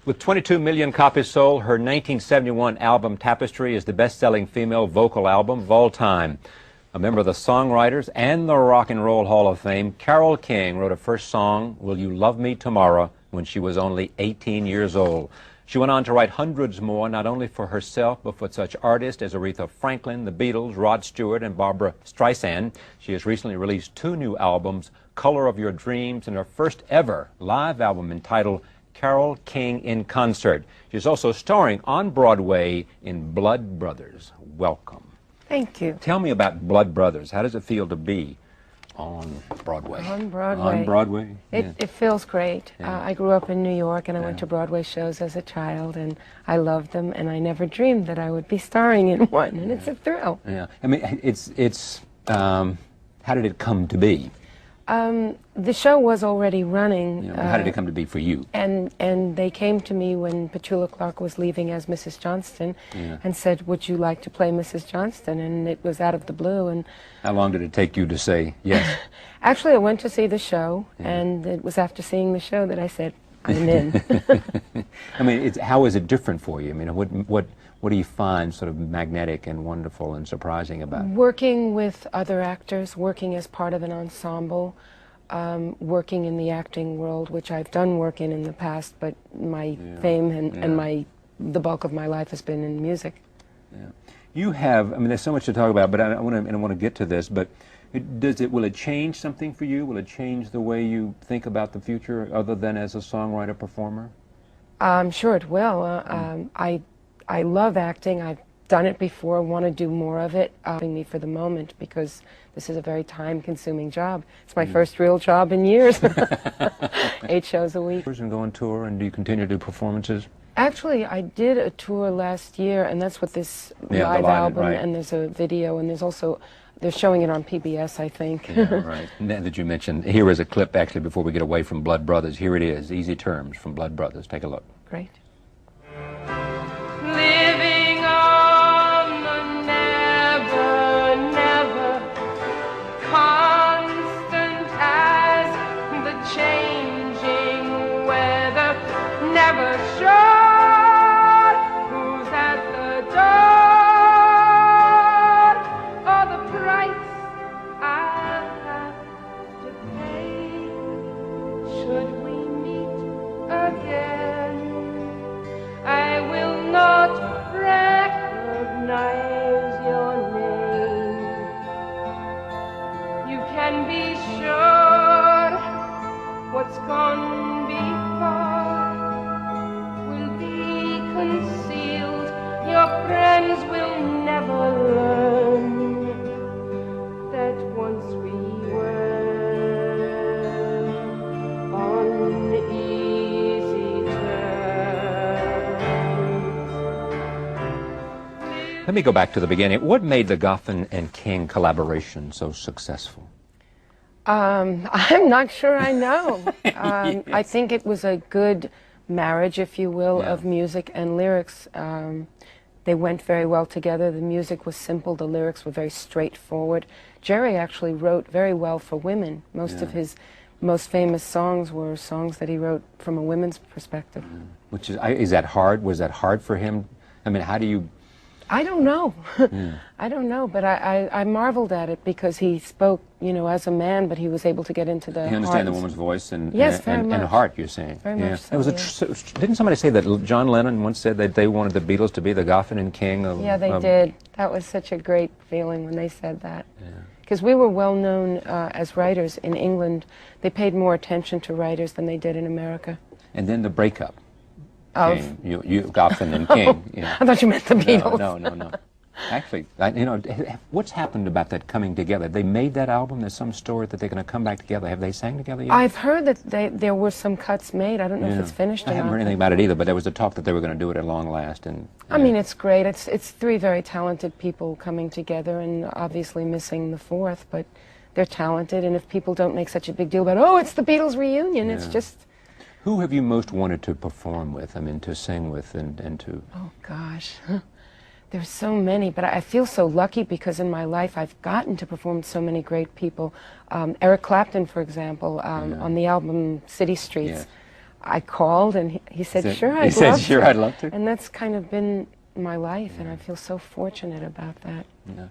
With 22 million copies sold, her 1971 album Tapestry is the best-selling female vocal album of all time. A member of the Songwriters and the Rock and Roll Hall of Fame, Carole King wrote her first song, Will You Love Me Tomorrow, when she was only 18 years old. She went on to write hundreds more, not only for herself, but for such artists as Aretha Franklin, the Beatles, Rod Stewart, and Barbra Streisand. She has recently released 2 new albums, Color of Your Dreams, and her first ever live album entitled Carole King in Concert. She's also starring on Broadway in Blood Brothers. Welcome. Thank you. Tell me about Blood Brothers. How does it feel to be on Broadway? On Broadway. On Broadway? It feels great. Yeah. I grew up in New York, and I went to Broadway shows as a child, and I loved them, and I never dreamed that I would be starring in one, and it's a thrill. Yeah. I mean, it's how did it come to be? The show was already running. Yeah, how did it come to be for you? And they came to me when Petula Clark was leaving as Mrs. Johnston, and said, would you like to play Mrs. Johnston? And it was out of the blue. And how long did it take you to say yes? Actually, I went to see the show, and it was after seeing the show that I said, I'm in. I mean, how is it different for you? I mean, what do you find sort of magnetic and wonderful and surprising about it? Working with other actors, working as part of an ensemble, working in the acting world, which I've done work in the past, but my fame and the bulk of my life has been in music. Yeah. You have, I mean, there's so much to talk about, but I want to get to this, but will it change something for you? Will it change the way you think about the future other than as a songwriter performer? I'm sure it will. I love acting. I've done it before, want to do more of it. Me for the moment, because this is a very time-consuming job. It's my first real job in years. 8 shows a week. And go on tour, and do you continue to do performances? Actually, I did a tour last year, and that's what this live album, and there's a video, and there's also, they're showing it on PBS, I think. Yeah, right. Now that you mentioned, here is a clip, actually, before we get away from Blood Brothers. Here it is, Easy Terms from Blood Brothers. Take a look. Great. Living on the never, never, constant as the changing weather, never sure who's at the door, or the price I'll have to pay should we meet again. I will not recognize your name. You can be sure what's gone before will be concealed. Your friends will never learn that once we were on easy terms. Let me go back to the beginning. What made the Goffin and King collaboration so successful? I'm not sure I know. I think it was a good marriage, if you will, of music and lyrics. They went very well together. The music was simple. The lyrics were very straightforward. Jerry actually wrote very well for women. Most of his most famous songs were songs that he wrote from a women's perspective. Which is that hard? Was that hard for him? I mean, how do you... I don't know. I don't know, but I marveled at it because he spoke, you know, as a man, but he was able to get into the You understand the woman's voice and heart, you're saying. Very much so, It was didn't somebody say that John Lennon once said that they wanted the Beatles to be the Goffin and King of... Yeah, they did. That was such a great feeling when they said that. Because we were well known as writers in England. They paid more attention to writers than they did in America. And then the breakup. You Goffin and King. You know. I thought you meant the Beatles. No. Actually, you know, what's happened about that coming together? They made that album. There's some story that they're going to come back together. Have they sang together yet? I've heard that there were some cuts made. I don't know if it's finished or not. I haven't heard anything about it either, but there was a talk that they were going to do it at long last. And I mean, it's great. It's 3 very talented people coming together, and obviously missing the 4th, but they're talented. And if people don't make such a big deal about, oh, it's the Beatles reunion, it's just... Who have you most wanted to perform with, I mean, to sing with and to... Oh, gosh. There's so many, but I feel so lucky because in my life I've gotten to perform with so many great people. Eric Clapton, for example, on the album City Streets. I called, and he said, "Sure, He said, "Sure, I'd love to." And that's kind of been my life, and I feel so fortunate about that. Yeah.